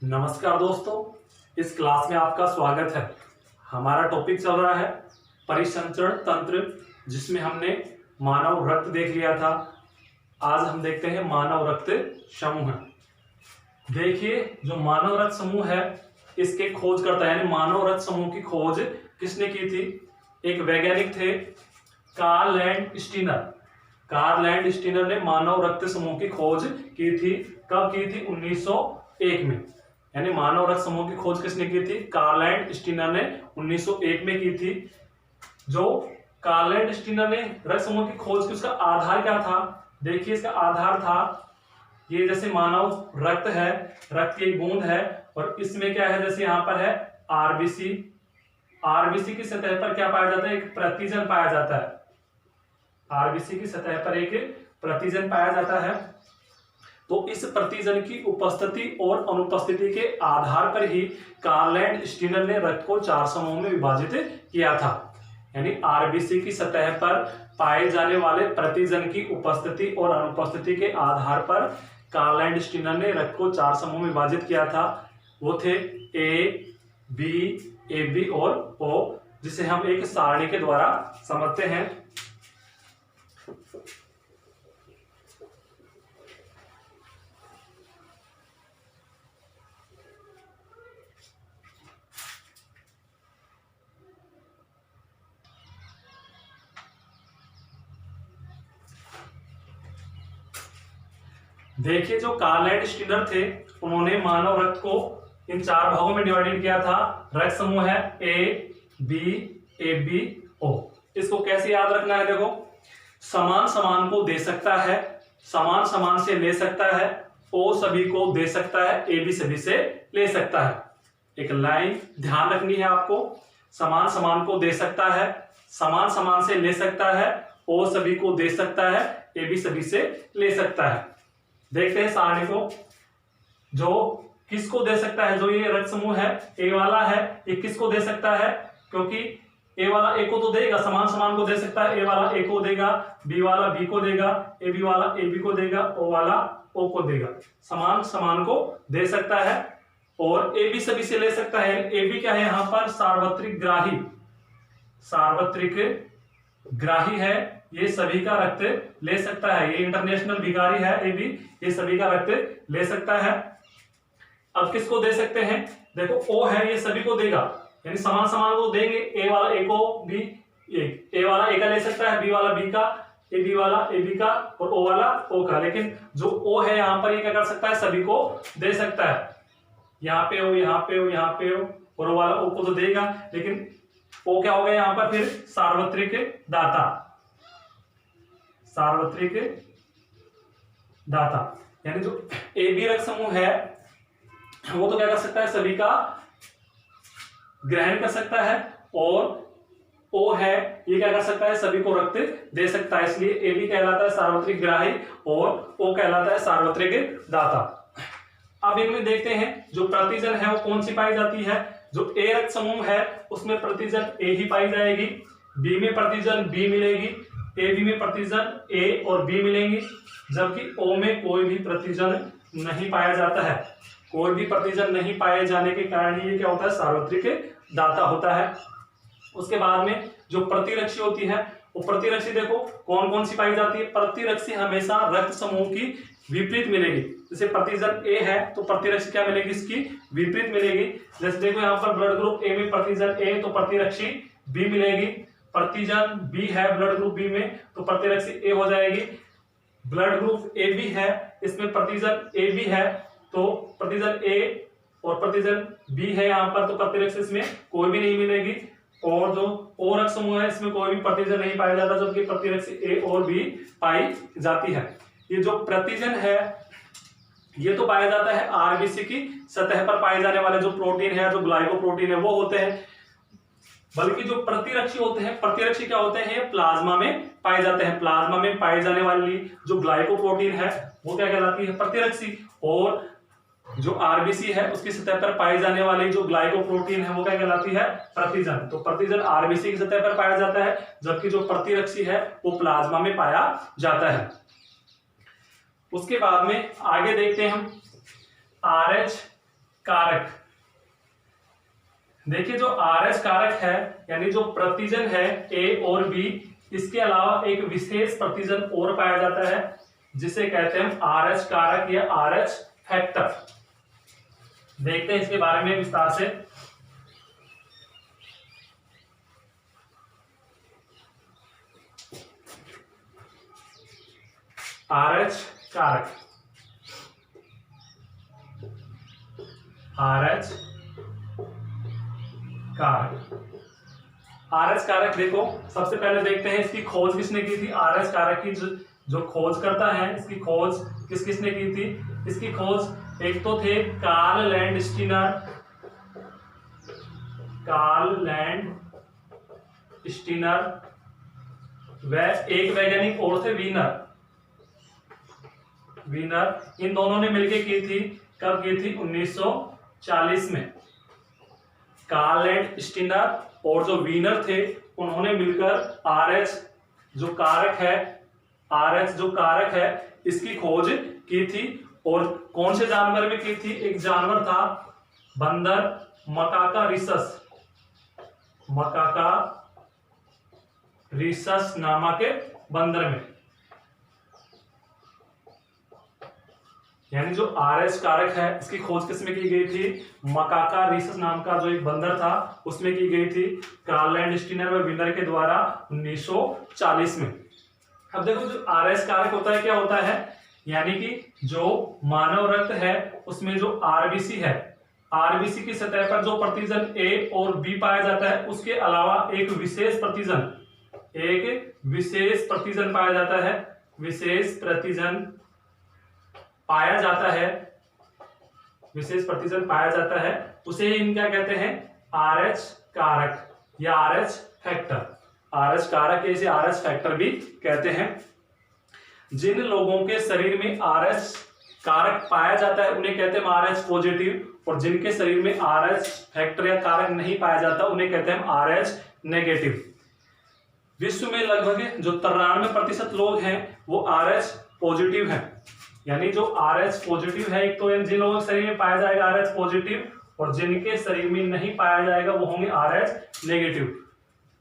नमस्कार दोस्तों, इस क्लास में आपका स्वागत है। हमारा टॉपिक चल रहा है परिसंचरण तंत्र, जिसमें हमने मानव रक्त देख लिया था। आज हम देखते हैं मानव रक्त समूह। देखिए, जो मानव रक्त समूह है इसके खोजकर्ता यानी मानव रक्त समूह की खोज किसने की थी? एक वैज्ञानिक थे, Karl Landsteiner. Karl Landsteiner ने मानव रक्त समूह की खोज की थी। कब की थी? 1901 में। यानी मानव रक्त समूह की खोज किसने की थी? कार्ल लैंड स्टीनर ने 1901 में की थी। जो कार्ल लैंड स्टीनर ने रक्त समूह की खोज की, उसका आधार क्या था? देखिए, इसका आधार था ये, जैसे मानव रक्त है, रक्त की एक बूंद है और इसमें क्या है, जैसे यहाँ पर है आरबीसी। आरबीसी की सतह पर क्या पाया जाता है? एक प्रतिजन पाया जाता है। आरबीसी की सतह पर एक प्रतिजन पाया जाता है। तो इस प्रतिजन की उपस्थिति और अनुपस्थिति के आधार पर ही कार्ल लैंड स्टीनर ने रक्त को 4 समूहों में विभाजित किया था। यानी आरबीसी की सतह पर पाए जाने वाले प्रतिजन की उपस्थिति और अनुपस्थिति के आधार पर कार्ल लैंड स्टीनर ने रक्त को 4 समूहों में विभाजित किया था। वो थे ए, बी, ए बी और ओ, जिसे हम एक सारणी के द्वारा समझते हैं। देखिए, जो कार्ल लैंड स्टीनर थे उन्होंने मानव रक्त को इन 4 भागों में डिवाइडेड किया था। रक्त समूह है ए, बी, ए बी, ओ। इसको कैसे याद रखना है? देखो, समान समान को दे सकता है, समान समान से ले सकता है, ओ सभी को दे सकता है, ए भी सभी से ले सकता है। एक लाइन ध्यान रखनी है आपको, समान समान को दे सकता है, समान समान से ले सकता है, ओ सभी को दे सकता है, ए भी सभी से ले सकता है। देखते हैं सारणी को। जो किसको दे सकता है? जो ये रक्त समूह है, ए वाला है, ये किसको दे सकता है? क्योंकि ए वाला ए को तो देगा, समान समान को दे सकता है। ए वाला ए को देगा, बी वाला बी को देगा, ए बी वाला ए बी को देगा, ओ वाला ओ को देगा। समान समान को दे सकता है और ए बी सभी से ले सकता है। ए बी क्या है यहाँ पर? सार्वत्रिक ग्राही। सार्वत्रिक ग्राही है, ये सभी का रक्त ले सकता है। ये इंटरनेशनल भिखारी है, ये भी ये सभी का रक्त ले सकता है। अब किसको दे सकते हैं? देखो, ओ है, ये सभी को देगा, यानी समान समान को देंगे। ए वाला ए को बी, ए वाला ए का ले सकता है, बी वाला बी का, ए बी वाला ए बी का और ओ वाला ओ का। लेकिन जो ओ है यहाँ पर, ये क्या कर सकता है? सभी को दे सकता है। यहाँ पे ओ, यहाँ पे ओ, यहाँ पे ओ, और ओ वाला ओ को तो देगा, लेकिन ओ क्या हो गया यहाँ पर? फिर सार्वत्रिक दाता। सार्वत्रिक दाता यानी जो ए बी रक्त समूह है वो तो क्या कर सकता है? सभी का ग्रहण कर सकता है। और ओ है, ये क्या कर सकता है? सभी को रक्त दे सकता है। इसलिए ए बी कहलाता है सार्वत्रिक ग्राही और ओ कहलाता है सार्वत्रिक दाता। अब इनमें देखते हैं जो प्रतिजन है वो कौन सी पाई जाती है। जो ए रक्त समूह है उसमें प्रतिजन ए ही पाई जाएगी, बी में प्रतिजन बी मिलेगी, ए बी में प्रतिजन ए और बी मिलेंगी, जबकि ओ में कोई भी प्रतिजन नहीं पाया जाता है। कोई भी प्रतिजन नहीं पाए जाने के कारण ये क्या होता है? सार्वत्रिक दाता होता है। उसके बाद में जो प्रतिरक्षी होती है, वो प्रतिरक्षी देखो कौन कौन सी पाई जाती है। प्रतिरक्षी हमेशा रक्त समूह की विपरीत मिलेगी। जैसे प्रतिजन ए है तो प्रतिरक्षी क्या मिलेगी? इसकी विपरीत मिलेगी। जैसे देखो यहाँ पर ब्लड ग्रुप ए में प्रतिजन ए तो प्रतिरक्षी बी मिलेगी। प्रतिजन बी है ब्लड ग्रुप बी में तो प्रतिरक्षी ए हो जाएगी। ब्लड ग्रुप ए बी है, इसमें प्रतिजन ए बी है तो प्रतिजन ए और प्रतिजन बी है यहाँ पर, तो प्रतिरक्षी इसमें कोई भी नहीं मिलेगी। और जो ओ रक्त समूह है इसमें कोई भी प्रतिजन नहीं पाया जाता, जबकि प्रतिरक्षी ए और बी पाई जाती है। ये जो प्रतिजन है ये तो पाया जाता है आरबीसी की सतह पर पाए जाने वाले जो प्रोटीन है, जो ग्लाइकोप्रोटीन है वो होते हैं। बल्कि जो प्रतिरक्षी होते हैं, प्रतिरक्षी क्या होते हैं? प्लाज्मा में पाए जाते हैं। प्लाज्मा में पाई जाने वाली जो ग्लाइकोप्रोटीन है वो क्या कहलाती है? प्रतिरक्षी। और जो आरबीसी है उसकी सतह पर पाई जाने वाली जो ग्लाइकोप्रोटीन है वो क्या कहलाती है? प्रतिजन। तो प्रतिजन आरबीसी की सतह पर पाया जाता है, जबकि जो प्रतिरक्षी है वो प्लाज्मा में पाया जाता है। उसके बाद में आगे देखते हैं हम RH कारक। देखिए जो आरएच कारक है यानी जो प्रतिजन है ए और बी, इसके अलावा एक विशेष प्रतिजन और पाया जाता है जिसे कहते हैं आरएच कारक या आरएच फैक्टर। देखते हैं इसके बारे में विस्तार से। आरएच कारक, आरएच कारक, आरएच कारक देखो सबसे पहले देखते हैं इसकी खोज किसने की थी। आरएच कारक की जो खोज करता है, इसकी खोज किसने की थी। इसकी खोज एक तो थे कार्ल लैंडस्टीनर, कार्ल लैंडस्टीनर, व एक वैज्ञानिक और थे वीनर। इन दोनों ने मिलकर की थी। कब की थी? 1940 में। कार्ल लैंडस्टीनर और जो वीनर थे उन्होंने मिलकर आरएच जो कारक है, आरएच जो कारक है इसकी खोज की थी। और कौन से जानवर में की थी? एक जानवर था बंदर, मकाका रिसस, मकाका रिसस नामक बंदर में। यानी जो आरएच कारक है इसकी खोज किसमें की गई थी? मकाका रिसस नाम का जो एक बंदर था उसमें की गई थी, कार्ल लैंडस्टीनर व वीनर के द्वारा 1940 में। अब देखो जो आरएच कारक होता है क्या होता है, यानी कि जो मानव रक्त है उसमें जो आरबीसी है, आरबीसी की सतह पर जो प्रतिजन ए और बी पाया जाता है उसके अलावा एक विशेष प्रतिजन पाया जाता है, विशेष प्रतिजन पाया जाता है, उसे इन क्या कहते हैं? आरएच कारक या आरएच फैक्टर। आरएच कारक इसे आरएच फैक्टर भी कहते हैं। जिन लोगों के शरीर में आरएच कारक पाया जाता है उन्हें कहते हैं आरएच पॉजिटिव, और जिनके शरीर में आरएच फैक्टर या कारक नहीं पाया जाता उन्हें कहते हैं आरएच नेगेटिव। विश्व में लगभग जो 93% लोग हैं वो आरएच पॉजिटिव हैं। यानी जो आरएच पॉजिटिव है, एक तो जिन लोगों के शरीर में पाया जाएगा आरएच पॉजिटिव, और जिनके शरीर में नहीं पाया जाएगा वो होंगे आरएच नेगेटिव।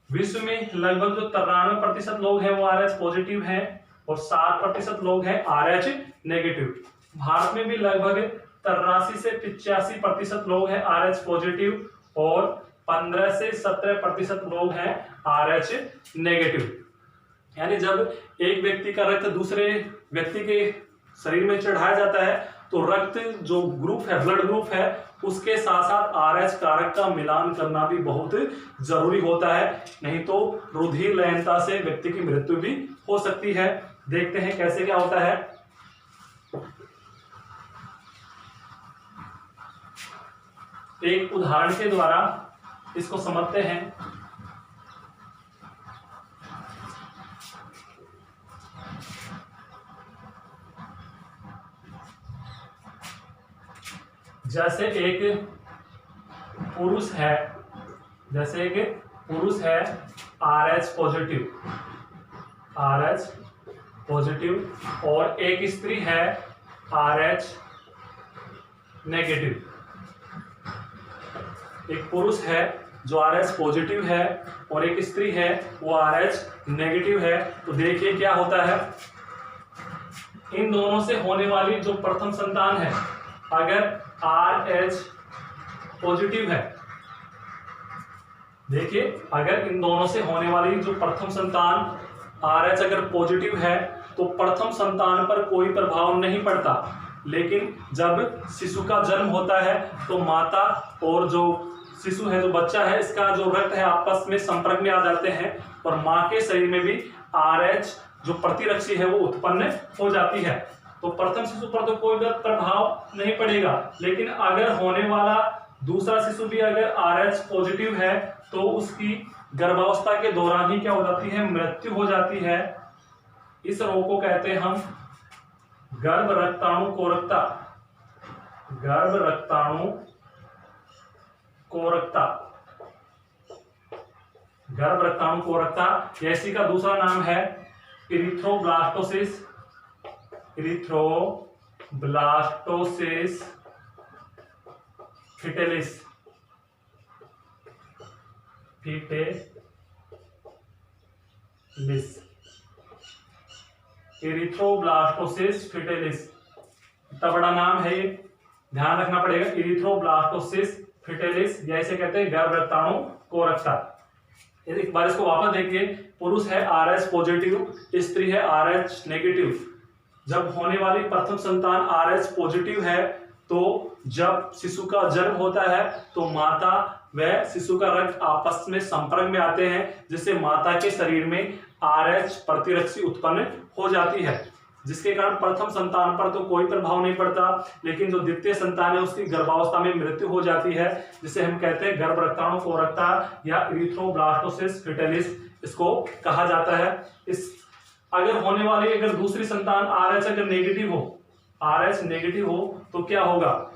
विश्व में लगभग जो 93% लोग हैं वो आरएच पॉजिटिव हैं और 7% लोग हैं आरएच नेगेटिव। भारत में भी लगभग 83 से 85% लोग हैं आरएच पॉजिटिव और 15 से 17% लोग हैं आरएच नेगेटिव। यानी जब एक व्यक्ति का रक्त दूसरे व्यक्ति के शरीर में चढ़ाया जाता है तो रक्त जो ग्रुप है, ब्लड ग्रुप है, उसके साथ साथ आरएच कारक का मिलान करना भी बहुत जरूरी होता है, नहीं तो रुधिर लयनता से व्यक्ति की मृत्यु भी हो सकती है। देखते हैं कैसे क्या होता है। एक उदाहरण के द्वारा इसको समझते हैं। जैसे एक पुरुष है आरएच पॉजिटिव और एक स्त्री है आरएच नेगेटिव। एक पुरुष है जो आरएच पॉजिटिव है और एक स्त्री है वो आरएच नेगेटिव है। तो देखिए क्या होता है, इन दोनों से होने वाली जो प्रथम संतान है, अगर आरएच पॉजिटिव है, देखिए अगर इन दोनों से होने वाली जो प्रथम संतान आरएच अगर पॉजिटिव है तो प्रथम संतान पर कोई प्रभाव नहीं पड़ता, लेकिन जब शिशु का जन्म होता है तो माता और जो शिशु है, जो बच्चा है, इसका जो रक्त है आपस में संपर्क में आ जाते हैं और मां के शरीर में भी आरएच जो प्रतिरक्षी है वो उत्पन्न हो जाती है। तो प्रथम शिशु पर तो कोई प्रभाव नहीं पड़ेगा, लेकिन अगर होने वाला दूसरा शिशु भी अगर आरएच पॉजिटिव है तो उसकी गर्भावस्था के दौरान ही क्या हो जाती है? मृत्यु हो जाती है। इस रोग को कहते हैं हम गर्भ रक्ताणु कोरकता। गर्भ रक्ताणु कोरकता, गर्भ रक्ताणु कोरकता। इसी का दूसरा नाम है erythroblastosis. Erythroblastosis fetalis, fetalis, erythroblastosis fetalis, इतना बड़ा नाम है ये, ध्यान रखना पड़ेगा। इरिथ्रोब्लास्टोसिस फिटेलिस, या इसे कहते हैं गर्भ रक्ताणु कोरकता। एक बार इसको वापस देखिए, पुरुष है RH पॉजिटिव, स्त्री है RH नेगेटिव। जब होने वाली प्रथम संतान RH पॉजिटिव है तो जब शिशु का जन्म होता है तो माता व शिशु का रक्त आपस में संपर्क में आते हैं, जिससे माता के शरीर में RH प्रतिरक्षी उत्पन्न हो जाती है, जिसके कारण प्रथम संतान पर तो कोई प्रभाव नहीं पड़ता, लेकिन जो द्वितीय संतान है उसकी गर्भावस्था में मृत्यु हो जाती है, जिसे हम कहते हैं गर्भ रक्ताणु कोरकता या इरिथ्रोब्लास्टोसिस फिटेलिस इसको कहा जाता है। इस अगर होने वाली अगर दूसरी संतान RH अगर नेगेटिव हो, RH नेगेटिव हो तो क्या होगा?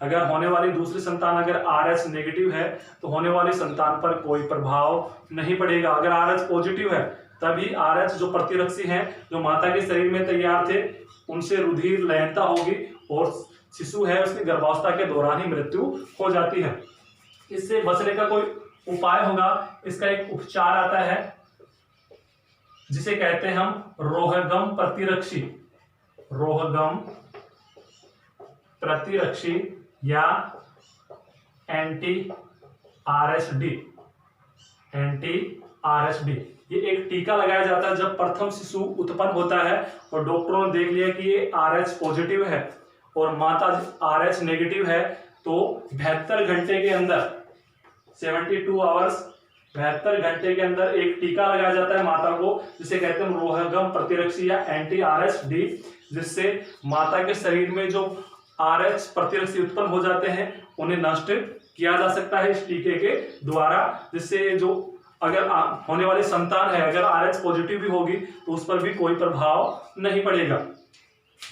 अगर होने वाली दूसरी संतान अगर RH नेगेटिव है तो होने वाली संतान पर कोई प्रभाव नहीं पड़ेगा। अगर RH पॉजिटिव है तभी RH जो प्रतिरक्षी हैं जो माता के शरीर में तैयार थे उनसे रुधिर लयनता होगी और शिशु है उसकी गर्भावस्था के दौरान ही मृत्यु हो जाती है। इससे बचने का कोई उपाय होगा, इसका एक उपचार आता है जिसे कहते हैं हम रोहगम प्रतिरक्षी, रोहगम प्रतिरक्षी या एंटी RHD, एंटी RHD। ये एक टीका लगाया जाता है जब प्रथम शिशु उत्पन्न होता है और डॉक्टरों ने देख लिया कि ये RH पॉजिटिव है और माता RH नेगेटिव है, तो 72 घंटे के अंदर 72 आवर्स 72 घंटे के अंदर एक टीका लगाया जाता है माता को, जिसे कहते हैं रोहगम प्रतिरक्षी या एंटी RHD, जिससे माता के शरीर में जो RH प्रतिरक्षी उत्पन्न हो जाते हैं उन्हें नष्ट किया जा सकता है इस टीके के द्वारा, जिससे जो अगर होने वाली संतान है अगर RH पॉजिटिव भी होगी तो उस पर भी कोई प्रभाव नहीं पड़ेगा।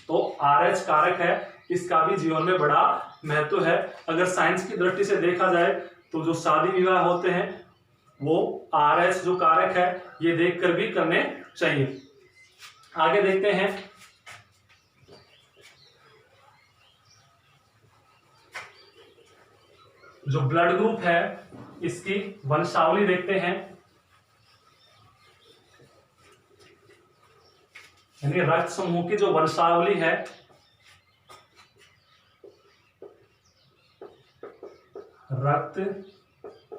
तो RH कारक है, इसका भी जीवन में बड़ा महत्व है। अगर साइंस की दृष्टि से देखा जाए तो जो शादी विवाह होते हैं वो RH जो कारक है ये देखकर भी करने चाहिए। आगे देखते हैं, जो ब्लड ग्रुप है इसकी वंशावली देखते हैं, यानी रक्त समूह की जो वंशावली है, रक्त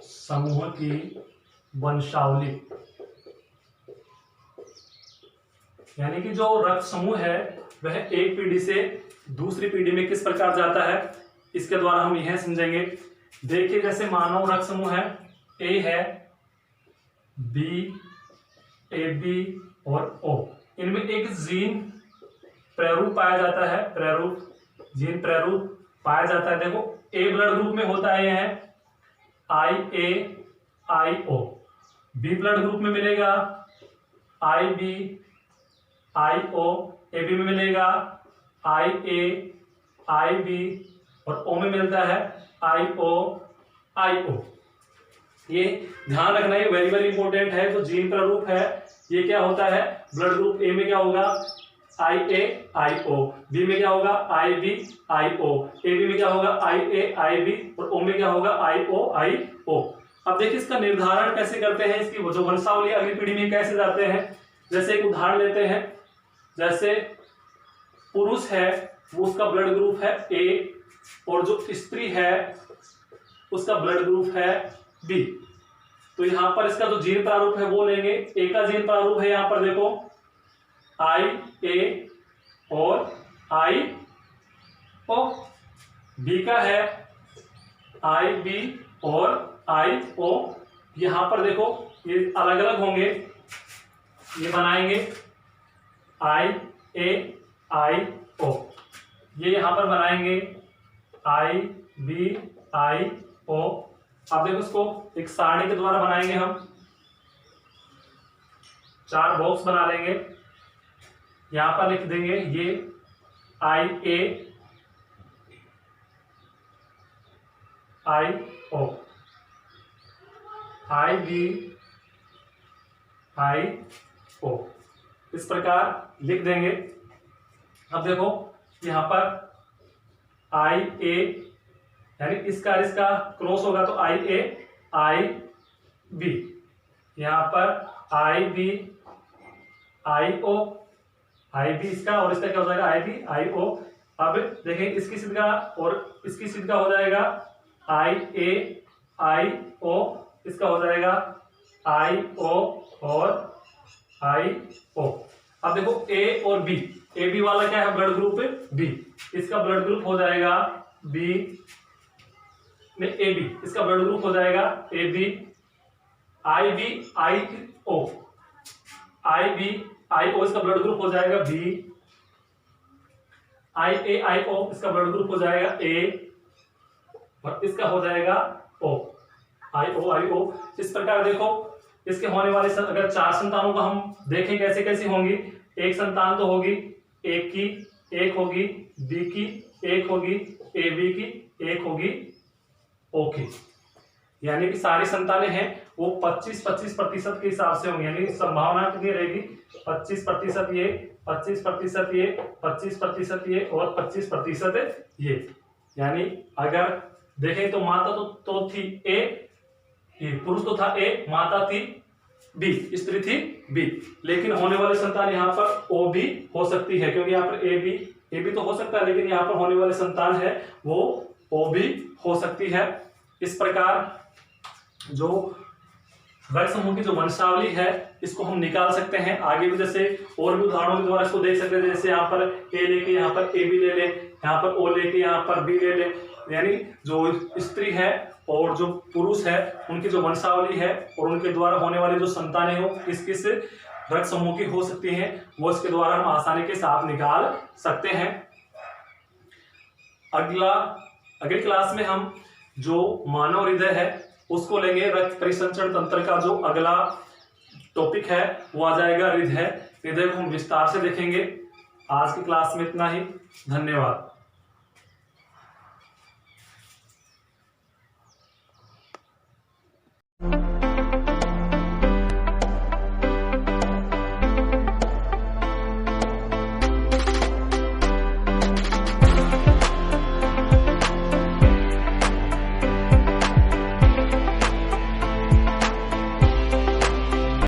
समूह की वंशावली, यानी कि जो रक्त समूह है वह एक पीढ़ी से दूसरी पीढ़ी में किस प्रकार जाता है, इसके द्वारा हम यह समझेंगे। देखिए जैसे मानव रक्त समूह है, ए है, बी, AB और O, इनमें एक जीन प्रारूप पाया जाता है, प्रारूप, जीन प्रारूप पाया जाता है। देखो ए ब्लड ग्रुप में होता है, यह है IA-IO, बी ब्लड ग्रुप में मिलेगा IB-IO, AB में मिलेगा IA-IB और O में मिलता है IO-IO। ये ध्यान रखना, ये वेरी वेरी इंपॉर्टेंट है। जो जीन प्रारूप है ये क्या होता है, ब्लड ग्रुप ए में क्या होगा IA-IO, बी में क्या होगा IB-IO, AB में क्या होगा IA-IB और O में क्या होगा IO-IO। अब देखिए इसका निर्धारण कैसे करते हैं, इसकी जो वंशावली अगली पीढ़ी में कैसे जाते हैं। जैसे एक उदाहरण लेते हैं, जैसे पुरुष है वो उसका ब्लड ग्रुप है A और जो स्त्री है उसका ब्लड ग्रुप है B, तो यहां पर इसका जो जीन प्रारूप है वो लेंगे। ए का जीन प्रारूप है यहां पर देखो IA और IO, बी का है IB और IO। यहां पर देखो ये अलग अलग होंगे, ये बनाएंगे IA-IO, ये यहां पर बनाएंगे IB-IO। अब देखो इसको एक सारणी के द्वारा बनाएंगे, हम 4 बॉक्स बना लेंगे, यहां पर लिख देंगे ये IA-IO, IB-IO, इस प्रकार लिख देंगे। अब देखो यहां पर IA यानी इसका क्रॉस होगा तो आई ए आई बी, यहाँ पर आई B I O, I B इसका और इसका क्या हो जाएगा आई बी आई ओ। अब देखें इसकी सिद्ध का और इसकी सिद्ध का हो जाएगा आई ए आई ओ, इसका हो जाएगा आई ओ और आई ओ। अब देखो ए और बी, ए बी वाला क्या है ब्लड ग्रुप बी, इसका ब्लड ग्रुप हो जाएगा बी में ए बी, इसका ब्लड ग्रुप हो जाएगा A B I B I O, I B I O इसका ब्लड ग्रुप हो जाएगा बी, आई ए आई ओ इसका ब्लड ग्रुप हो जाएगा ए और इसका हो जाएगा ओ, आई ओ। इस प्रकार देखो इसके होने वाले अगर 4 संतानों का हम देखें कैसे कैसे होंगी, एक संतान तो होगी ए की, एक होगी बी की, एक होगी ए बी की, एक होगी ओ की, यानी कि सारी संतानें हैं वो 25-25% के हिसाब से होंगी, यानी संभावना कितनी रहेगी 25% ये, 25% ये, 25% ये और 25% ये। यानी अगर देखें तो माता तो थी ए, पुरुष तो था ए, माता थी बी, स्त्री थी बी, लेकिन होने वाली संतान यहाँ पर ओ भी हो सकती है, क्योंकि यहाँ पर ए बी तो हो सकता है, लेकिन यहाँ पर होने वाली संतान है वो ओ भी हो सकती है। इस प्रकार जो वर्ग समूह की जो वंशावली है इसको हम निकाल सकते हैं। आगे भी जैसे और भी उदाहरणों के द्वारा इसको देख सकते हैं, जैसे यहाँ पर ए लेके यहाँ पर ए बी ले ले, यहाँ पर ओ लेके यहाँ पर बी ले ले, यानी जो स्त्री है और जो पुरुष है उनकी जो वंशावली है और उनके द्वारा होने वाली जो संतानें हो किस किस वर्ग समूह की हो सकती हैं वो इसके द्वारा हम आसानी के साथ निकाल सकते हैं। अगली क्लास में हम जो मानव हृदय है उसको लेंगे। रक्त परिसंचरण तंत्र का जो अगला टॉपिक है वो आ जाएगा हृदय को हम विस्तार से देखेंगे। आज की क्लास में इतना ही, धन्यवाद।